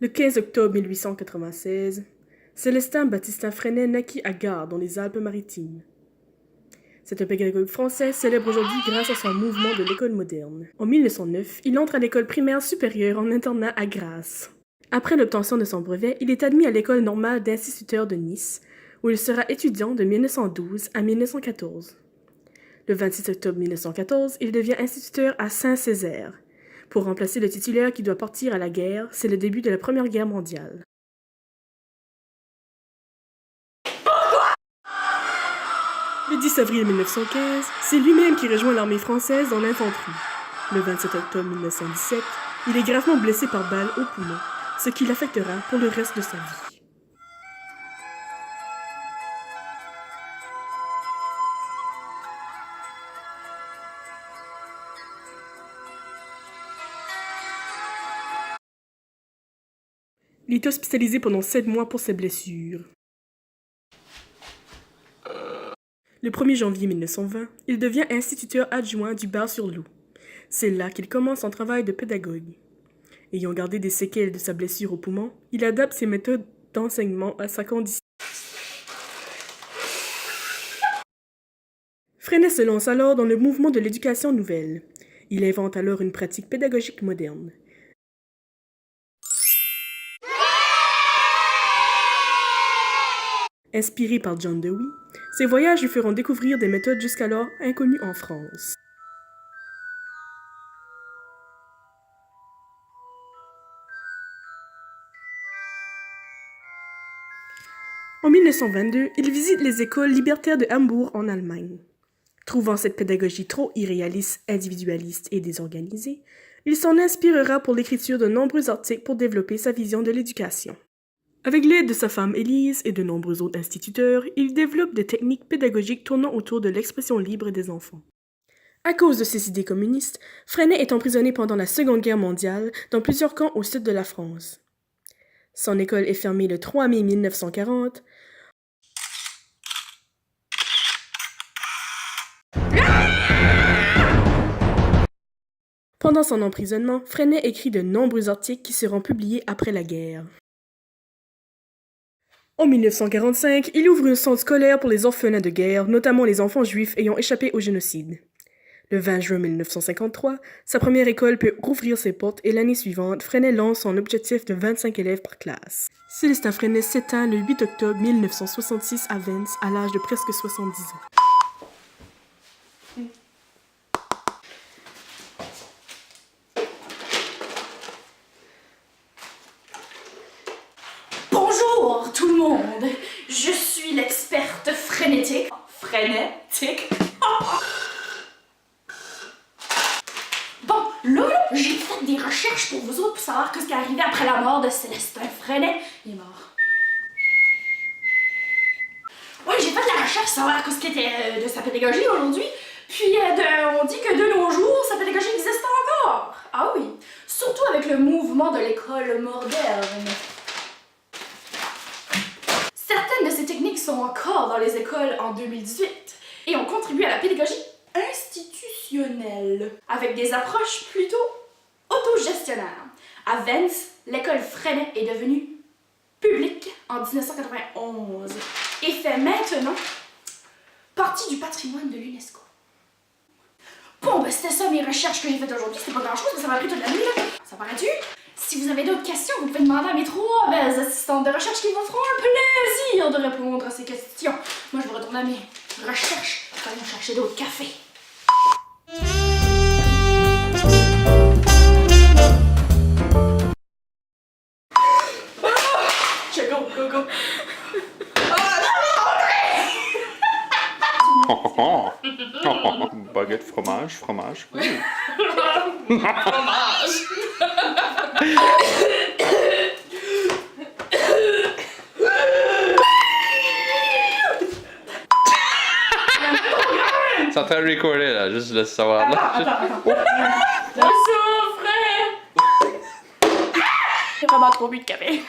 Le 15 octobre 1896, Célestin Baptistin Freinet naquit à Gare, dans les Alpes-Maritimes. C'est un pédagogue français célèbre aujourd'hui grâce à son mouvement de l'école moderne. En 1909, il entre à l'école primaire supérieure en internat à Grasse. Après l'obtention de son brevet, il est admis à l'école normale d'instituteurs de Nice, où il sera étudiant de 1912 à 1914. Le 26 octobre 1914, il devient instituteur à Saint-Césaire. Pour remplacer le titulaire qui doit partir à la guerre, c'est le début de la Première Guerre mondiale. Le 10 avril 1915, c'est lui-même qui rejoint l'armée française dans l'infanterie. Le 27 octobre 1917, il est gravement blessé par balle au poumon, ce qui l'affectera pour le reste de sa vie. Il est hospitalisé pendant 7 mois pour ses blessures. Le 1er janvier 1920, il devient instituteur adjoint du Bar-sur-Loup. C'est là qu'il commence son travail de pédagogue. Ayant gardé des séquelles de sa blessure au poumon, il adapte ses méthodes d'enseignement à sa condition. Freinet se lance alors dans le mouvement de l'éducation nouvelle. Il invente alors une pratique pédagogique moderne. Inspiré par John Dewey, ses voyages lui feront découvrir des méthodes jusqu'alors inconnues en France. En 1922, il visite les écoles libertaires de Hambourg en Allemagne. Trouvant cette pédagogie trop irréaliste, individualiste et désorganisée, il s'en inspirera pour l'écriture de nombreux articles pour développer sa vision de l'éducation. Avec l'aide de sa femme Élise et de nombreux autres instituteurs, il développe des techniques pédagogiques tournant autour de l'expression libre des enfants. À cause de ses idées communistes, Freinet est emprisonné pendant la Seconde Guerre mondiale dans plusieurs camps au sud de la France. Son école est fermée le 3 mai 1940. Pendant son emprisonnement, Freinet écrit de nombreux articles qui seront publiés après la guerre. En 1945, il ouvre un centre scolaire pour les orphelins de guerre, notamment les enfants juifs ayant échappé au génocide. Le 20 juin 1953, sa première école peut rouvrir ses portes et l'année suivante, Freinet lance son objectif de 25 élèves par classe. Célestin Freinet s'éteint le 8 octobre 1966 à Vence, à l'âge de presque 70 ans. Bonjour tout le monde, je suis l'experte frénétique. Frénétique? Bon, là, j'ai fait des recherches pour vous autres pour savoir ce qui est arrivé après la mort de Célestin Freinet. Il est mort. Ouais, j'ai fait de la recherche pour savoir ce qui était de sa pédagogie aujourd'hui. Puis on dit que de nos jours, sa pédagogie existe encore. Ah oui, surtout avec le mouvement de l'école moderne. Certaines de ces techniques sont encore dans les écoles en 2018 et ont contribué à la pédagogie institutionnelle avec des approches plutôt autogestionnaires. À Vence, l'école Freinet est devenue publique en 1991 et fait maintenant partie du patrimoine de l'UNESCO. Bon, ben c'était ça mes recherches que j'ai faites aujourd'hui. C'était pas grand chose, mais ça m'a pris toute la nuit là. Ça paraît-tu? Si vous avez d'autres questions, vous pouvez demander à mes 3 belles assistantes de recherche qui vous feront un plaisir de répondre à ces questions. Moi, je vais retourner à mes recherches. Allons chercher d'autres cafés. Go, go, go. Baguette, fromage, fromage. Fromage. C'est en train de recorder là, juste laisse savoir là. Attends. Je souffre. J'ai vraiment trop bu de café.